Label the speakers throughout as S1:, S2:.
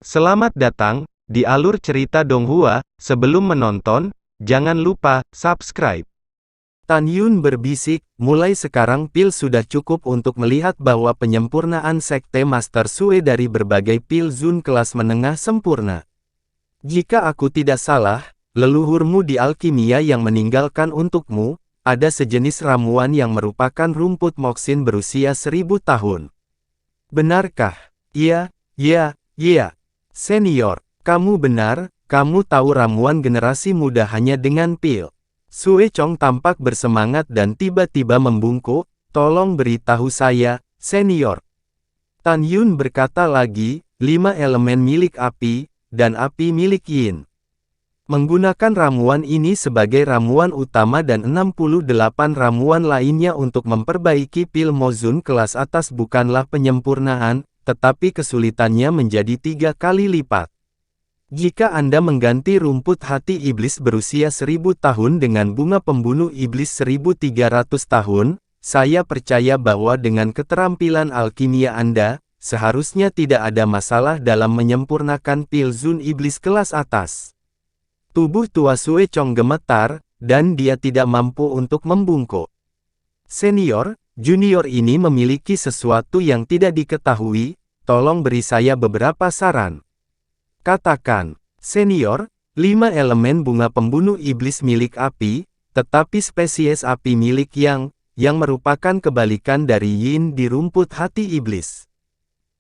S1: Selamat datang di alur cerita Donghua. Sebelum menonton, jangan lupa subscribe.
S2: Tan Yun berbisik, mulai sekarang pil sudah cukup untuk melihat bahwa penyempurnaan Sekte Master Sue dari berbagai pil Zun kelas menengah sempurna. Jika aku tidak salah, leluhurmu di alkimia yang meninggalkan untukmu, ada sejenis ramuan yang merupakan rumput moksin berusia 1000 tahun. Benarkah? Iya. Senior, kamu benar, kamu tahu ramuan generasi muda hanya dengan pil. Sue Chong tampak bersemangat dan tiba-tiba membungkuk, tolong beritahu saya, senior. Tan Yun berkata lagi, 5 elemen milik api, dan api milik yin. Menggunakan ramuan ini sebagai ramuan utama dan 68 ramuan lainnya untuk memperbaiki pil Mozun kelas atas bukanlah penyempurnaan, tetapi kesulitannya menjadi 3 kali lipat. Jika Anda mengganti rumput hati iblis berusia 1000 tahun dengan bunga pembunuh iblis 1300 tahun, saya percaya bahwa dengan keterampilan alkimia Anda, seharusnya tidak ada masalah dalam menyempurnakan pil Zun iblis kelas atas. Tubuh tua Sue Chong gemetar, dan dia tidak mampu untuk membungkuk. Senior, junior ini memiliki sesuatu yang tidak diketahui, tolong beri saya beberapa saran. Katakan, senior, 5 elemen bunga pembunuh iblis milik api, tetapi spesies api milik yang merupakan kebalikan dari yin di rumput hati iblis.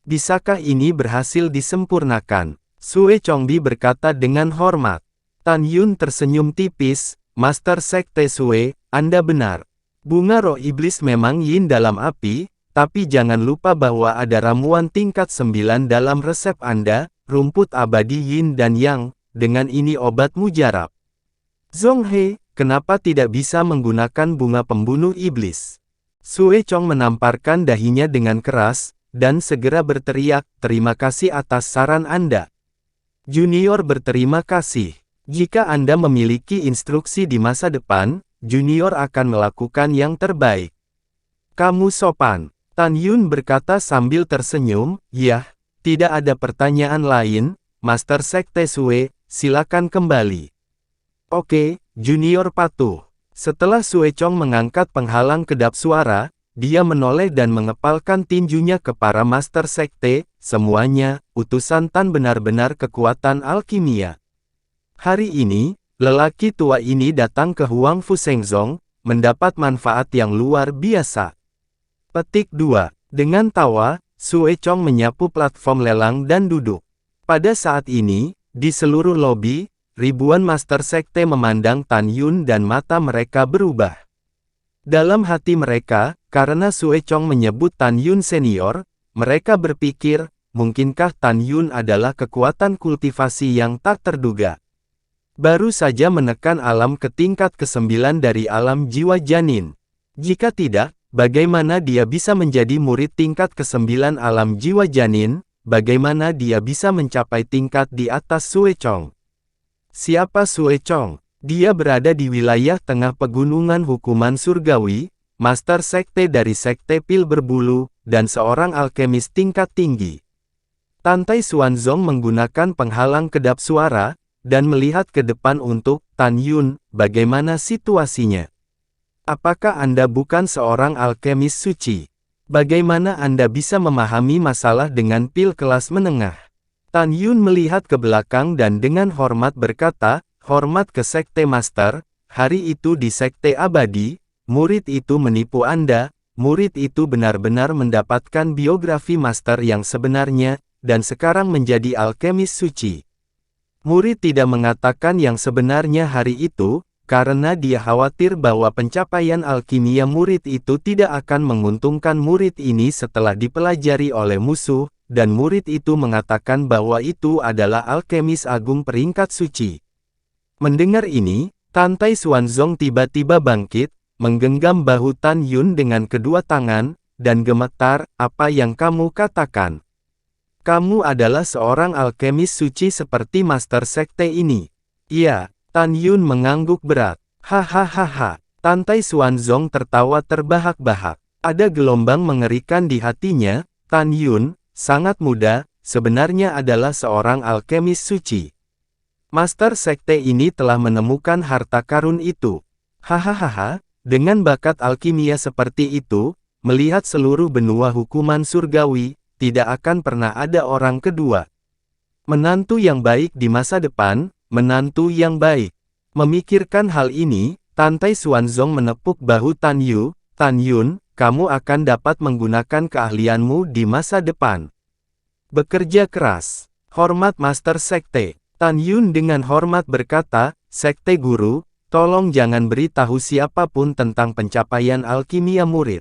S2: Bisakah ini berhasil disempurnakan? Sue Chongbi berkata dengan hormat. Tan Yun tersenyum tipis, Master Sekte Sue, Anda benar. Bunga roh iblis memang yin dalam api, tapi jangan lupa bahwa ada ramuan tingkat 9 dalam resep Anda, rumput abadi yin dan yang, dengan ini obat mujarab. Zhong He, kenapa tidak bisa menggunakan bunga pembunuh iblis? Sue Chong menamparkan dahinya dengan keras, dan segera berteriak, terima kasih atas saran Anda. Junior berterima kasih. Jika Anda memiliki instruksi di masa depan, Junior akan melakukan yang terbaik. Kamu sopan. Tan Yun berkata sambil tersenyum, yah, tidak ada pertanyaan lain, Master Sekte Sue, silakan kembali. Oke, Junior patuh. Setelah Sue Chong mengangkat penghalang kedap suara, dia menoleh dan mengepalkan tinjunya ke para Master Sekte, semuanya, utusan Tan benar-benar kekuatan alkimia. Hari ini, lelaki tua ini datang ke Huang Fu Shengzong, mendapat manfaat yang luar biasa. Petik 2. Dengan tawa, Sue Chong menyapu platform lelang dan duduk. Pada saat ini, di seluruh lobi, ribuan Master Sekte memandang Tan Yun dan mata mereka berubah. Dalam hati mereka, karena Sue Chong menyebut Tan Yun senior, mereka berpikir, mungkinkah Tan Yun adalah kekuatan kultivasi yang tak terduga. Baru saja menekan alam ke tingkat ke-9 dari alam jiwa janin. Jika tidak, bagaimana dia bisa menjadi murid tingkat ke-9 alam jiwa janin? Bagaimana dia bisa mencapai tingkat di atas Sue Chong? Siapa Sue Chong? Dia berada di wilayah tengah pegunungan hukuman surgawi, Master Sekte dari Sekte Pil Berbulu, dan seorang alkemis tingkat tinggi. Tantai Xuanzong menggunakan penghalang kedap suara, dan melihat ke depan untuk, Tan Yun, bagaimana situasinya? Apakah Anda bukan seorang alkemis suci? Bagaimana Anda bisa memahami masalah dengan pil kelas menengah? Tan Yun melihat ke belakang dan dengan hormat berkata, hormat ke Sekte Master, hari itu di Sekte Abadi, murid itu menipu Anda, murid itu benar-benar mendapatkan biografi Master yang sebenarnya, dan sekarang menjadi alkemis suci. Murid tidak mengatakan yang sebenarnya hari itu, karena dia khawatir bahwa pencapaian alkimia murid itu tidak akan menguntungkan murid ini setelah dipelajari oleh musuh, dan murid itu mengatakan bahwa itu adalah alkemis agung peringkat suci. Mendengar ini, Tantai Xuanzong tiba-tiba bangkit, menggenggam bahu Tan Yun dengan kedua tangan, dan gemetar, apa yang kamu katakan? Kamu adalah seorang alkemis suci seperti Master Sekte ini. Iya, Tan Yun mengangguk berat. Hahaha. Tantai Xuanzong tertawa terbahak-bahak. Ada gelombang mengerikan di hatinya. Tan Yun, sangat muda, sebenarnya adalah seorang alkemis suci. Master Sekte ini telah menemukan harta karun itu. Hahaha, dengan bakat alkimia seperti itu, melihat seluruh benua hukuman surgawi, tidak akan pernah ada orang kedua. Menantu yang baik di masa depan, menantu yang baik. Memikirkan hal ini, Tantai Xuanzong menepuk bahu Tan Yun, kamu akan dapat menggunakan keahlianmu di masa depan. Bekerja keras. Hormat Master Sekte. Tan Yun dengan hormat berkata, Sekte Guru, tolong jangan beritahu siapapun tentang pencapaian alkimia murid.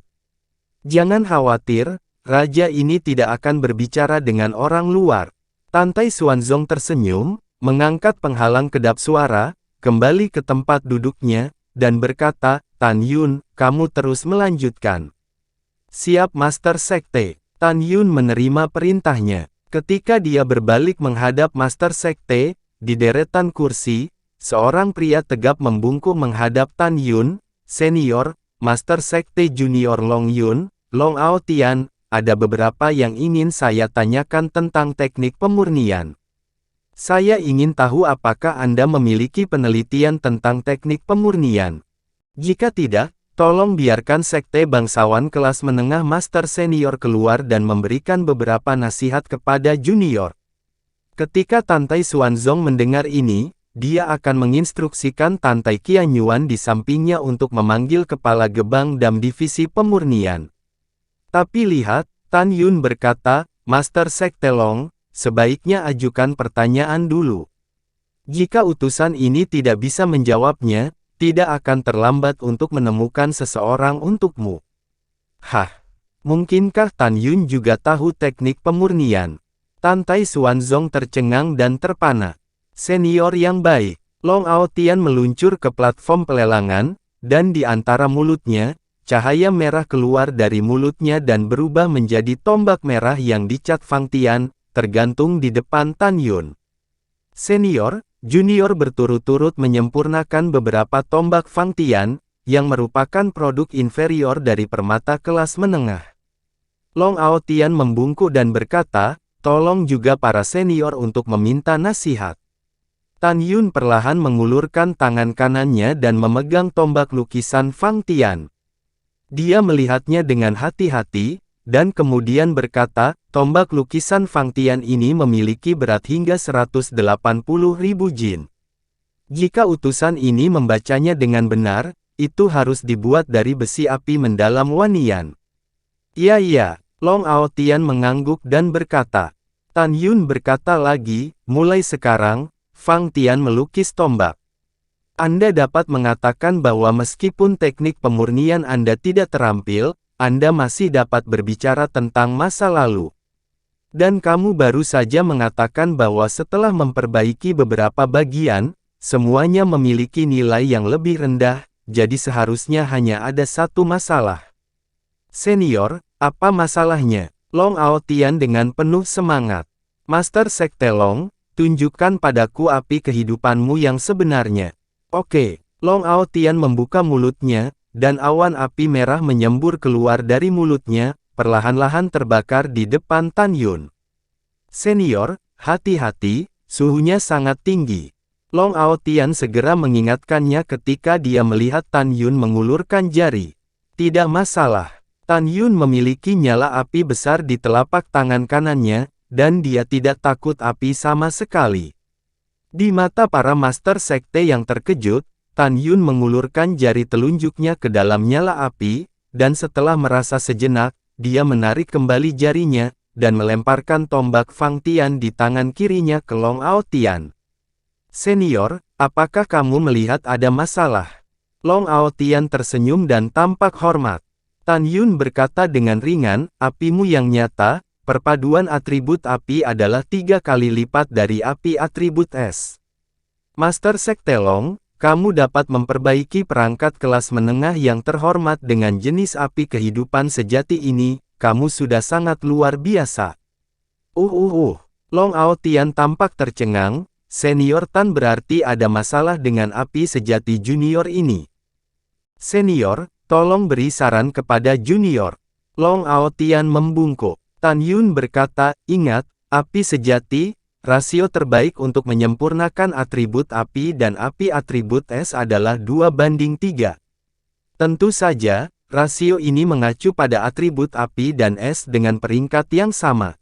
S2: Jangan khawatir, raja ini tidak akan berbicara dengan orang luar. Tantai Xuanzong tersenyum, mengangkat penghalang kedap suara, kembali ke tempat duduknya, dan berkata, Tan Yun, kamu terus melanjutkan. Siap Master Sekte. Tan Yun menerima perintahnya. Ketika dia berbalik menghadap Master Sekte, di deretan kursi, seorang pria tegap membungkuk menghadap Tan Yun, senior, Master Sekte Junior Long Yun, Long Ao Tian, ada beberapa yang ingin saya tanyakan tentang teknik pemurnian. Saya ingin tahu apakah Anda memiliki penelitian tentang teknik pemurnian. Jika tidak, tolong biarkan Sekte Bangsawan kelas menengah Master Senior keluar dan memberikan beberapa nasihat kepada junior. Ketika Tantai Xuanzong mendengar ini, dia akan menginstruksikan Tantai Qianyuan di sampingnya untuk memanggil kepala gebang dam divisi pemurnian. Tapi lihat, Tan Yun berkata, Master Sekte Long, sebaiknya ajukan pertanyaan dulu. Jika utusan ini tidak bisa menjawabnya, tidak akan terlambat untuk menemukan seseorang untukmu. Hah? Mungkinkah Tan Yun juga tahu teknik pemurnian? Tantai Xuanzong tercengang dan terpana. Senior yang baik. Long Ao Tian meluncur ke platform pelelangan, dan di antara mulutnya, cahaya merah keluar dari mulutnya dan berubah menjadi tombak merah yang dicat Fang Tian, tergantung di depan Tan Yun. Senior, junior berturut-turut menyempurnakan beberapa tombak Fang Tian, yang merupakan produk inferior dari permata kelas menengah. Long Ao Tian membungkuk dan berkata, tolong juga para senior untuk meminta nasihat. Tan Yun perlahan mengulurkan tangan kanannya dan memegang tombak lukisan Fang Tian. Dia melihatnya dengan hati-hati, dan kemudian berkata, tombak lukisan Fang Tian ini memiliki berat hingga 180.000 jin. Jika utusan ini membacanya dengan benar, itu harus dibuat dari besi api mendalam wanian. Iya, Long Ao Tian mengangguk dan berkata. Tan Yun berkata lagi, mulai sekarang, Fang Tian melukis tombak. Anda dapat mengatakan bahwa meskipun teknik pemurnian Anda tidak terampil, Anda masih dapat berbicara tentang masa lalu. Dan kamu baru saja mengatakan bahwa setelah memperbaiki beberapa bagian, semuanya memiliki nilai yang lebih rendah, jadi seharusnya hanya ada satu masalah. Senior, apa masalahnya? Long Ao Tian dengan penuh semangat. Master Sekte Long, tunjukkan padaku api kehidupanmu yang sebenarnya. Oke, Long Ao Tian membuka mulutnya, dan awan api merah menyembur keluar dari mulutnya, perlahan-lahan terbakar di depan Tan Yun. Senior, hati-hati, suhunya sangat tinggi. Long Ao Tian segera mengingatkannya ketika dia melihat Tan Yun mengulurkan jari. Tidak masalah. Tan Yun memiliki nyala api besar di telapak tangan kanannya, dan dia tidak takut api sama sekali. Di mata para Master Sekte yang terkejut, Tan Yun mengulurkan jari telunjuknya ke dalam nyala api, dan setelah merasa sejenak, dia menarik kembali jarinya, dan melemparkan tombak Fang Tian di tangan kirinya ke Long Ao Tian. Senior, apakah kamu melihat ada masalah? Long Ao Tian tersenyum dan tampak hormat. Tan Yun berkata dengan ringan, apimu yang nyata, perpaduan atribut api adalah 3 kali lipat dari api atribut es. Master Sekte Long, kamu dapat memperbaiki perangkat kelas menengah yang terhormat dengan jenis api kehidupan sejati ini, kamu sudah sangat luar biasa. Long Ao Tian tampak tercengang, senior Tan berarti ada masalah dengan api sejati junior ini. Senior, tolong beri saran kepada junior. Long Ao Tian membungkuk. Tan Yun berkata, ingat, Api sejati, rasio terbaik untuk menyempurnakan atribut api dan api atribut es adalah 2:3. Tentu saja, rasio ini mengacu pada atribut api dan es dengan peringkat yang sama.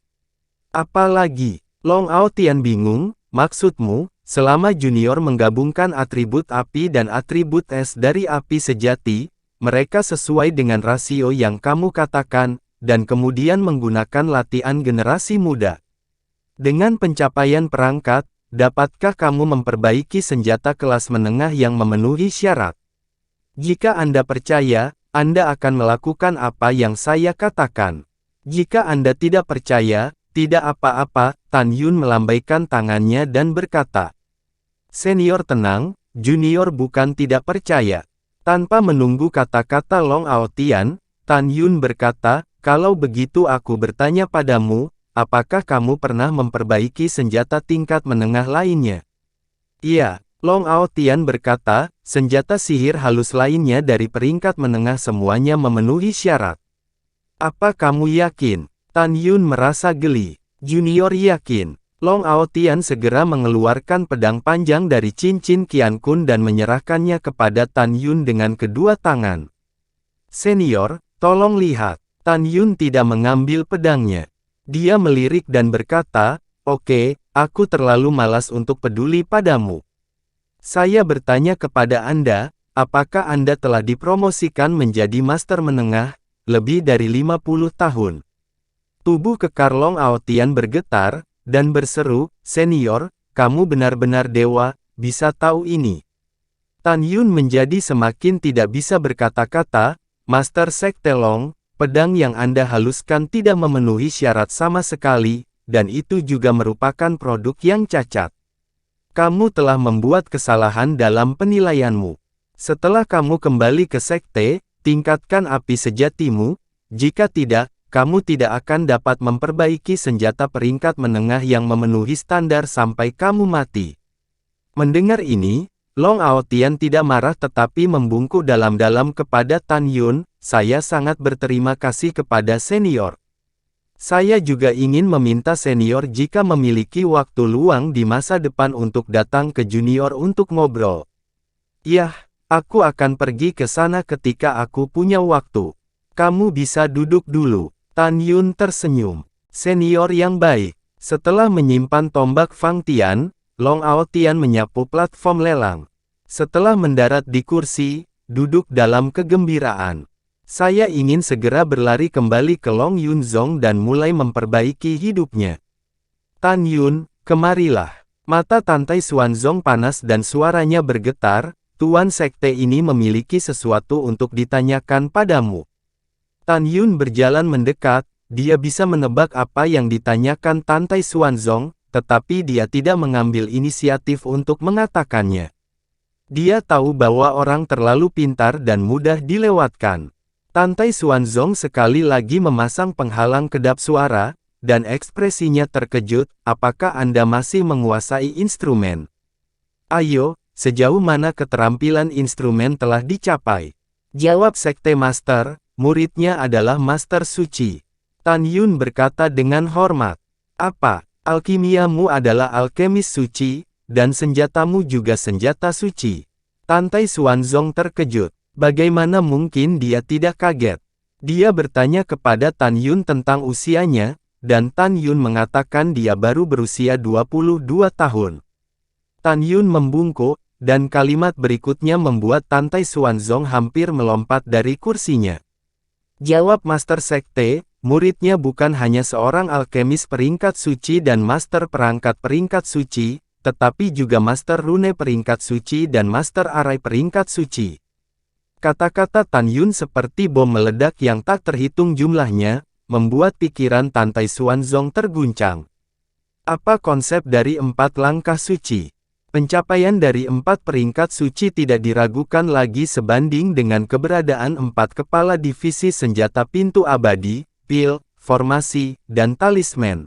S2: Apalagi, Long Aotian bingung, maksudmu, selama junior menggabungkan atribut api dan atribut es dari api sejati, mereka sesuai dengan rasio yang kamu katakan, dan kemudian menggunakan latihan generasi muda. Dengan pencapaian perangkat, dapatkah kamu memperbaiki senjata kelas menengah yang memenuhi syarat? Jika Anda percaya, Anda akan melakukan apa yang saya katakan. Jika Anda tidak percaya, tidak apa-apa, Tan Yun melambaikan tangannya dan berkata. Senior tenang, junior bukan tidak percaya. Tanpa menunggu kata-kata Long Aotian, Tan Yun berkata, kalau begitu aku bertanya padamu, apakah kamu pernah memperbaiki senjata tingkat menengah lainnya? Iya, Long Aotian berkata, senjata sihir halus lainnya dari peringkat menengah semuanya memenuhi syarat. Apa kamu yakin? Tan Yun merasa geli. Junior yakin. Long Aotian segera mengeluarkan pedang panjang dari cincin Qian Kun dan menyerahkannya kepada Tan Yun dengan kedua tangan. Senior, tolong lihat. Tan Yun tidak mengambil pedangnya. Dia melirik dan berkata, oke, aku terlalu malas untuk peduli padamu. Saya bertanya kepada Anda, apakah Anda telah dipromosikan menjadi master menengah, lebih dari 50 tahun? Tubuh kekar Long Aotian bergetar, dan berseru, senior, kamu benar-benar dewa, bisa tahu ini. Tan Yun menjadi semakin tidak bisa berkata-kata, Master Sekte Long, pedang yang Anda haluskan tidak memenuhi syarat sama sekali, dan itu juga merupakan produk yang cacat. Kamu telah membuat kesalahan dalam penilaianmu. Setelah kamu kembali ke sekte, tingkatkan api sejatimu, jika tidak, kamu tidak akan dapat memperbaiki senjata peringkat menengah yang memenuhi standar sampai kamu mati. Mendengar ini, Long Aotian tidak marah tetapi membungkuk dalam-dalam kepada Tan Yun, saya sangat berterima kasih kepada senior. Saya juga ingin meminta senior jika memiliki waktu luang di masa depan untuk datang ke junior untuk ngobrol. Yah, aku akan pergi ke sana ketika aku punya waktu. Kamu bisa duduk dulu. Tan Yun tersenyum. Senior yang baik. Setelah menyimpan tombak Fang Tian, Long Aotian menyapu platform lelang. Setelah mendarat di kursi, duduk dalam kegembiraan. Saya ingin segera berlari kembali ke Long Yunzong dan mulai memperbaiki hidupnya. Tan Yun, kemarilah. Mata Tantai Xuanzong panas dan suaranya bergetar, Tuan Sekte ini memiliki sesuatu untuk ditanyakan padamu. Tan Yun berjalan mendekat, dia bisa menebak apa yang ditanyakan Tantai Xuanzong, tetapi dia tidak mengambil inisiatif untuk mengatakannya. Dia tahu bahwa orang terlalu pintar dan mudah dilewatkan. Tantai Xuanzong sekali lagi memasang penghalang kedap suara, dan ekspresinya terkejut, apakah Anda masih menguasai instrumen? Ayo, sejauh mana keterampilan instrumen telah dicapai? Jawab Sekte Master. Muridnya adalah Master Suci. Tan Yun berkata dengan hormat. Apa, alkimiamu adalah alkemis suci, dan senjatamu juga senjata suci? Tantai Xuanzong terkejut. Bagaimana mungkin dia tidak kaget? Dia bertanya kepada Tan Yun tentang usianya, dan Tan Yun mengatakan dia baru berusia 22 tahun. Tan Yun membungkuk, dan kalimat berikutnya membuat Tantai Xuanzong hampir melompat dari kursinya. Jawab Master Sekte, muridnya bukan hanya seorang alkemis peringkat suci dan master perangkat peringkat suci, tetapi juga master rune peringkat suci dan master arai peringkat suci. Kata-kata Tan Yun seperti bom meledak yang tak terhitung jumlahnya, membuat pikiran Tantai Xuanzong terguncang. Apa konsep dari 4 langkah suci? Pencapaian dari 4 peringkat suci tidak diragukan lagi sebanding dengan keberadaan 4 kepala divisi senjata pintu abadi, pil, formasi, dan talisman.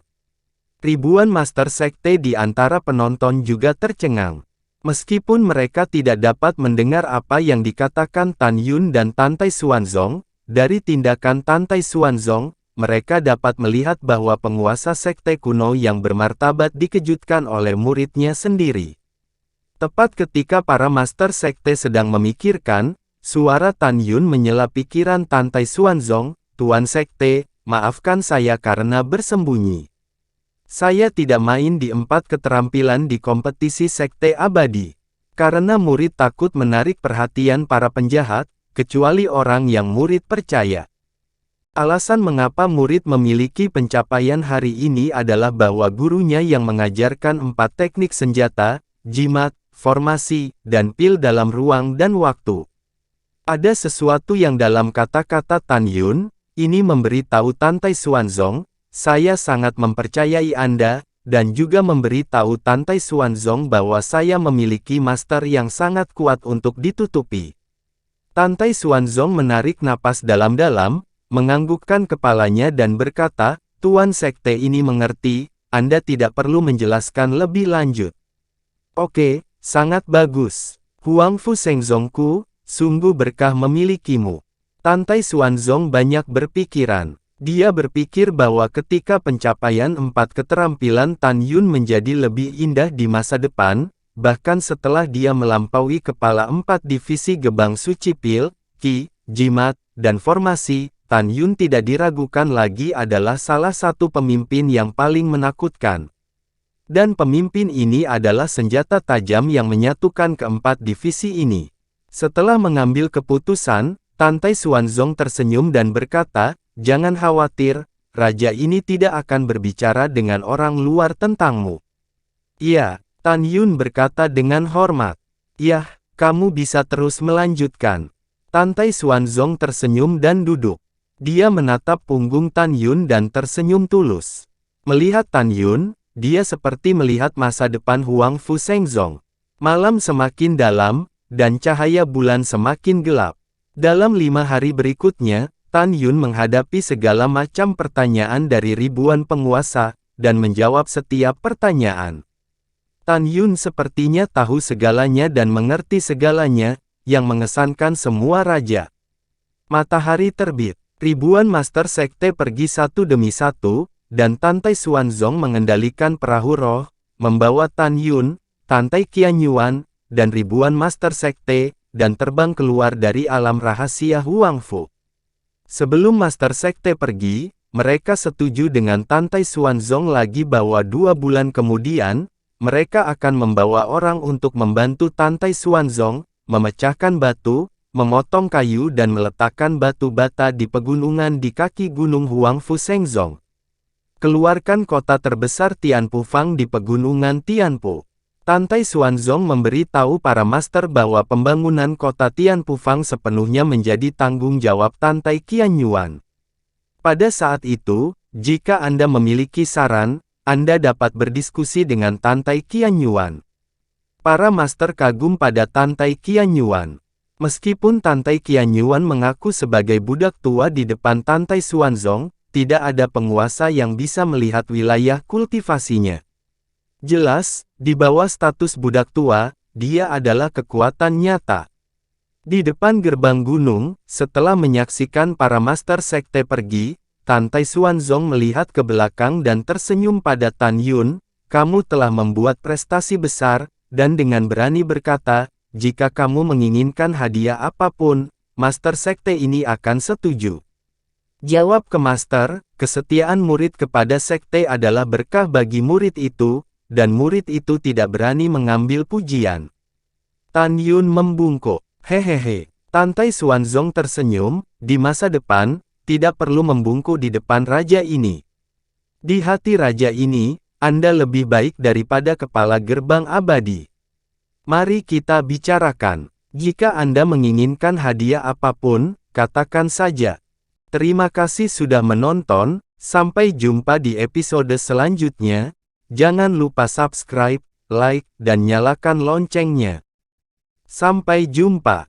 S2: Ribuan master sekte di antara penonton juga tercengang. Meskipun mereka tidak dapat mendengar apa yang dikatakan Tan Yun dan Tantai Xuanzong, dari tindakan Tantai Xuanzong, mereka dapat melihat bahwa penguasa sekte kuno yang bermartabat dikejutkan oleh muridnya sendiri. Tepat ketika para master sekte sedang memikirkan, suara Tan Yun menyela pikiran Tantai Xuanzong, Tuan Sekte, maafkan saya karena bersembunyi. Saya tidak main di 4 keterampilan di kompetisi sekte abadi. Karena murid takut menarik perhatian para penjahat, kecuali orang yang murid percaya. Alasan mengapa murid memiliki pencapaian hari ini adalah bahwa gurunya yang mengajarkan 4 teknik senjata, jimat, formasi, dan pil dalam ruang dan waktu. Ada sesuatu yang dalam kata-kata Tan Yun, ini memberitahu Tantai Xuanzong, saya sangat mempercayai Anda, dan juga memberitahu Tantai Xuanzong bahwa saya memiliki master yang sangat kuat untuk ditutupi. Tantai Xuanzong menarik napas dalam-dalam, menganggukkan kepalanya dan berkata, Tuan Sekte ini mengerti, Anda tidak perlu menjelaskan lebih lanjut. Oke, sangat bagus. Huangfu Shengzongku, sungguh berkah memilikimu. Tantai Xuanzong banyak berpikiran. Dia berpikir bahwa ketika pencapaian 4 keterampilan Tan Yun menjadi lebih indah di masa depan, bahkan setelah dia melampaui kepala 4 divisi Gebang Suci Pil, Qi, Jimat, dan Formasi, Tan Yun tidak diragukan lagi adalah salah satu pemimpin yang paling menakutkan. Dan pemimpin ini adalah senjata tajam yang menyatukan keempat divisi ini. Setelah mengambil keputusan, Tantai Xuanzong tersenyum dan berkata, jangan khawatir, raja ini tidak akan berbicara dengan orang luar tentangmu. Iya, Tan Yun berkata dengan hormat. Yah, kamu bisa terus melanjutkan. Tantai Xuanzong tersenyum dan duduk. Dia menatap punggung Tan Yun dan tersenyum tulus. Melihat Tan Yun, dia seperti melihat masa depan Huangfu Shengzong. Malam semakin dalam, dan cahaya bulan semakin gelap. Dalam 5 hari berikutnya, Tan Yun menghadapi segala macam pertanyaan dari ribuan penguasa, dan menjawab setiap pertanyaan. Tan Yun sepertinya tahu segalanya dan mengerti segalanya, yang mengesankan semua raja. Matahari terbit. Ribuan master sekte pergi satu demi satu, dan Tantai Xuanzong mengendalikan perahu roh, membawa Tan Yun, Tantai Qianyuan, dan ribuan master sekte, dan terbang keluar dari alam rahasia Huangfu. Sebelum master sekte pergi, mereka setuju dengan Tantai Xuanzong lagi bahwa 2 bulan kemudian, mereka akan membawa orang untuk membantu Tantai Xuanzong, memecahkan batu, memotong kayu dan meletakkan batu bata di pegunungan di kaki gunung Huangfu Shengzong. Keluarkan kota terbesar Tianpu Fang di pegunungan Tianpu. Tantai Xuanzong memberitahu para master bahwa pembangunan kota Tianpu Fang sepenuhnya menjadi tanggung jawab Tantai Qianyuan. Pada saat itu, jika Anda memiliki saran, Anda dapat berdiskusi dengan Tantai Qianyuan. Para master kagum pada Tantai Qianyuan. Meskipun Tantai Qianyuan mengaku sebagai budak tua di depan Tantai Xuanzong, tidak ada penguasa yang bisa melihat wilayah kultivasinya. Jelas, di bawah status budak tua, dia adalah kekuatan nyata. Di depan gerbang gunung, setelah menyaksikan para master sekte pergi, Tantai Xuanzong melihat ke belakang dan tersenyum pada Tan Yun, kamu telah membuat prestasi besar, dan dengan berani berkata, jika kamu menginginkan hadiah apapun, master sekte ini akan setuju. Jawab ke master, kesetiaan murid kepada sekte adalah berkah bagi murid itu, dan murid itu tidak berani mengambil pujian. Tan Yun membungkuk. Hehehe. Tantai Xuanzong tersenyum, di masa depan, tidak perlu membungkuk di depan raja ini. Di hati raja ini, Anda lebih baik daripada kepala gerbang abadi. Mari kita bicarakan. Jika Anda menginginkan hadiah apapun, katakan saja. Terima kasih sudah menonton, sampai jumpa di episode selanjutnya. Jangan lupa subscribe, like, dan nyalakan loncengnya. Sampai jumpa.